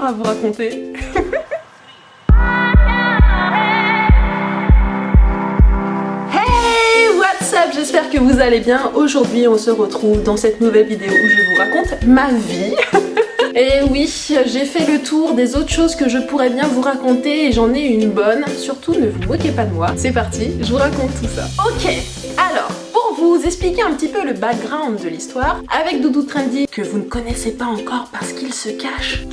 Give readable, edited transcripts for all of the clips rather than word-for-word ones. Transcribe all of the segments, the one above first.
d'horreur à vous raconter. Hey, what's up? J'espère que vous allez bien. Aujourd'hui, on se retrouve dans cette nouvelle vidéo où je vous raconte ma vie. Et oui, j'ai fait le tour des autres choses que je pourrais bien vous raconter et j'en ai une bonne. Surtout, ne vous moquez pas de moi. C'est parti, je vous raconte tout ça. Ok, alors, pour vous expliquer un petit peu le background de l'histoire, avec Doudou Trendy, que vous ne connaissez pas encore parce qu'il se cache.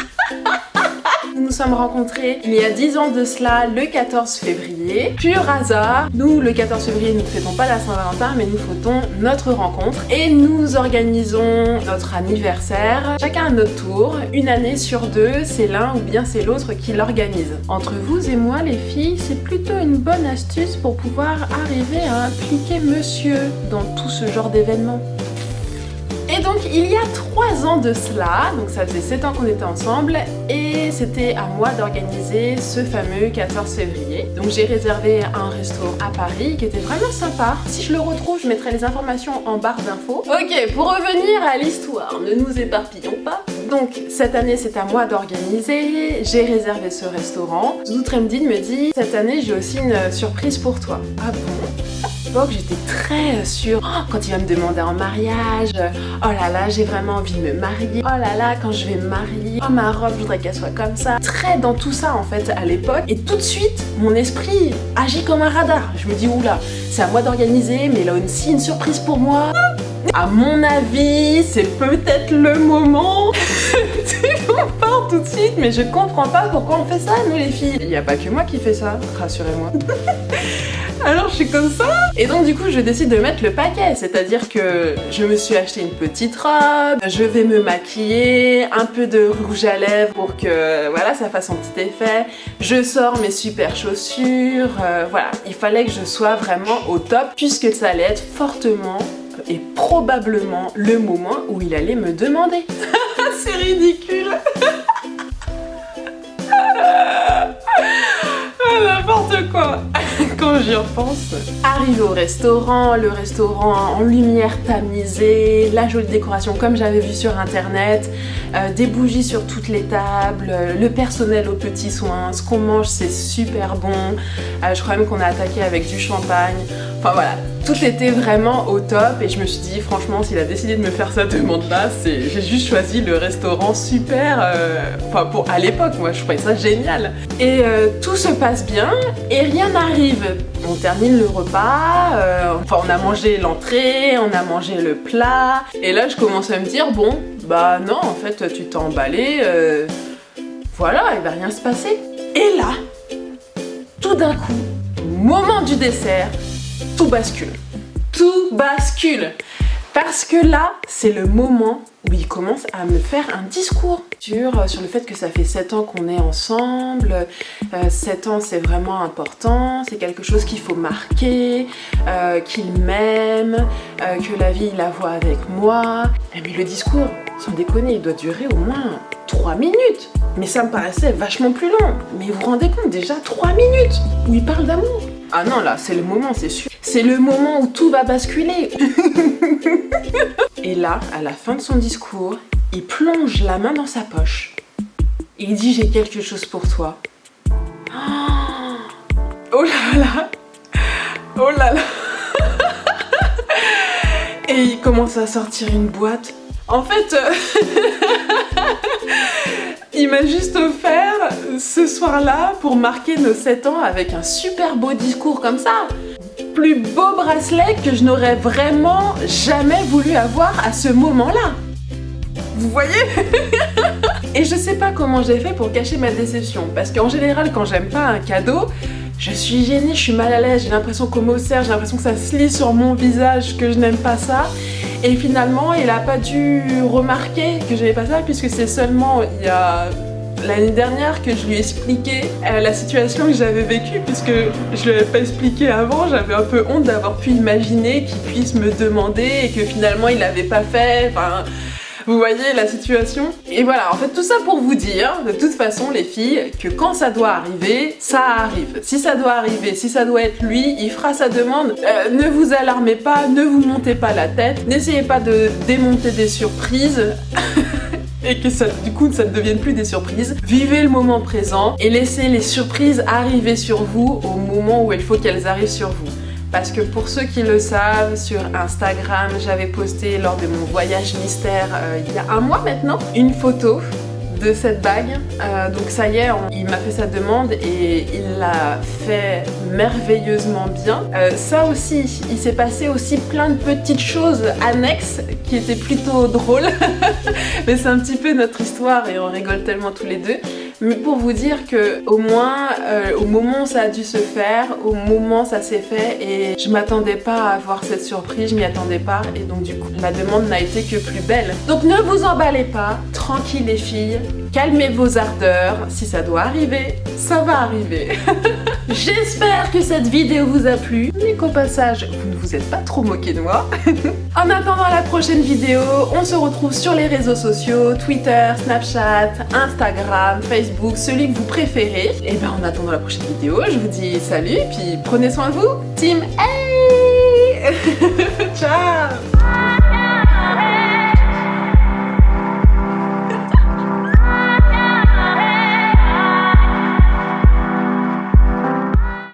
Nous nous sommes rencontrés il y a 10 ans de cela, le 14 février. Pur hasard, nous le 14 février nous ne fêtons pas la Saint-Valentin mais nous fêtons notre rencontre et nous organisons notre anniversaire chacun à notre tour, une année sur deux, c'est l'un ou bien c'est l'autre qui l'organise. Entre vous et moi les filles, c'est plutôt une bonne astuce pour pouvoir arriver à impliquer monsieur dans tout ce genre d'événements. Et donc il y a 3 ans de cela, donc ça faisait 7 ans qu'on était ensemble et c'était à moi d'organiser ce fameux 14 février. Donc j'ai réservé un resto à Paris qui était vraiment sympa. Si je le retrouve, je mettrai les informations en barre d'infos. Ok, pour revenir à l'histoire, ne nous éparpillons pas. Donc cette année c'est à moi d'organiser, j'ai réservé ce restaurant. Doudou Trendy me dit cette année j'ai aussi une surprise pour toi. Ah bon? J'étais très sûre, quand il va me demander en mariage, oh là là j'ai vraiment envie de me marier, oh là là quand je vais me marier, oh ma robe je voudrais qu'elle soit comme ça, très dans tout ça en fait à l'époque, et tout de suite mon esprit agit comme un radar, je me dis oula, c'est à moi d'organiser mais là aussi une surprise pour moi, à mon avis c'est peut-être le moment. On part tout de suite mais je comprends pas pourquoi on fait ça nous les filles, il n'y a pas que moi qui fais ça, rassurez-moi. Alors je suis comme ça et donc du coup je décide de mettre le paquet, c'est-à-dire que je me suis acheté une petite robe, je vais me maquiller, un peu de rouge à lèvres pour que voilà ça fasse son petit effet, je sors mes super chaussures, voilà, il fallait que je sois vraiment au top puisque ça allait être fortement et probablement le moment où il allait me demander. C'est ridicule. N'importe quoi. Quand j'y repense. Arrivé au restaurant, le restaurant en lumière tamisée, la jolie décoration comme j'avais vu sur internet, des bougies sur toutes les tables, le personnel aux petits soins, ce qu'on mange c'est super bon, je crois même qu'on a attaqué avec du champagne, enfin voilà, tout était vraiment au top et je me suis dit franchement s'il a décidé de me faire sa demande là, j'ai juste choisi le restaurant super, enfin pour à l'époque moi je trouvais ça génial. Et tout se passe bien et rien n'arrive. On termine le repas, enfin on a mangé l'entrée, on a mangé le plat et là je commence à me dire bon bah non en fait tu t'es emballé, voilà il va rien se passer. Et là, tout d'un coup, moment du dessert, tout bascule. Tout bascule. Parce que là, c'est le moment où il commence à me faire un discours sur le fait que ça fait 7 ans qu'on est ensemble, 7 ans c'est vraiment important, c'est quelque chose qu'il faut marquer, qu'il m'aime, que la vie il la voit avec moi. Mais le discours, sans déconner, il doit durer au moins 3 minutes. Mais ça me paraissait vachement plus long. Mais vous vous rendez compte, déjà 3 minutes où il parle d'amour. Ah non, là, c'est le moment, c'est sûr. C'est le moment où tout va basculer. Et là, à la fin de son discours, il plonge la main dans sa poche. Il dit « J'ai quelque chose pour toi. » Oh là là. Oh là là. Et il commence à sortir une boîte. En fait, il m'a juste offert ce soir-là pour marquer nos 7 ans avec un super beau discours comme ça. Plus beau bracelet que je n'aurais vraiment jamais voulu avoir à ce moment-là. Vous voyez? Et je sais pas comment j'ai fait pour cacher ma déception, parce qu'en général quand j'aime pas un cadeau, je suis gênée, je suis mal à l'aise, j'ai l'impression qu'on m'observe, j'ai l'impression que ça se lit sur mon visage, que je n'aime pas ça. Et finalement, il a pas dû remarquer que j'aimais pas ça, puisque c'est seulement il y a l'année dernière que je lui ai expliqué la situation que j'avais vécue, puisque je lui avais pas expliqué avant, j'avais un peu honte d'avoir pu imaginer qu'il puisse me demander et que finalement il l'avait pas fait, enfin... Vous voyez la situation? Et voilà, en fait tout ça pour vous dire, de toute façon les filles, que quand ça doit arriver, ça arrive. Si ça doit arriver, si ça doit être lui, il fera sa demande. Ne vous alarmez pas, ne vous montez pas la tête, n'essayez pas de démonter des surprises. et que ça, du coup ça ne devienne plus des surprises. Vivez le moment présent et laissez les surprises arriver sur vous au moment où il faut qu'elles arrivent sur vous. Parce que pour ceux qui le savent, sur Instagram, j'avais posté lors de mon voyage mystère il y a un mois maintenant, une photo de cette bague. Donc ça y est, il m'a fait sa demande et il l'a fait merveilleusement bien. Ça aussi, il s'est passé aussi plein de petites choses annexes qui étaient plutôt drôles. Mais c'est un petit peu notre histoire et on rigole tellement tous les deux. Mais pour vous dire que au moins, au moment où ça a dû se faire, au moment où ça s'est fait, et je m'attendais pas à avoir cette surprise, je m'y attendais pas, et donc du coup, la demande n'a été que plus belle. Donc ne vous emballez pas, tranquille les filles, calmez vos ardeurs, si ça doit arriver, ça va arriver. J'espère que cette vidéo vous a plu, et qu'au passage, vous ne vous êtes pas trop moqué de moi. En attendant la prochaine vidéo, on se retrouve sur les réseaux sociaux, Twitter, Snapchat, Instagram, Facebook, celui que vous préférez. Et ben en attendant la prochaine vidéo, je vous dis salut et puis prenez soin de vous, team hey. Ciao.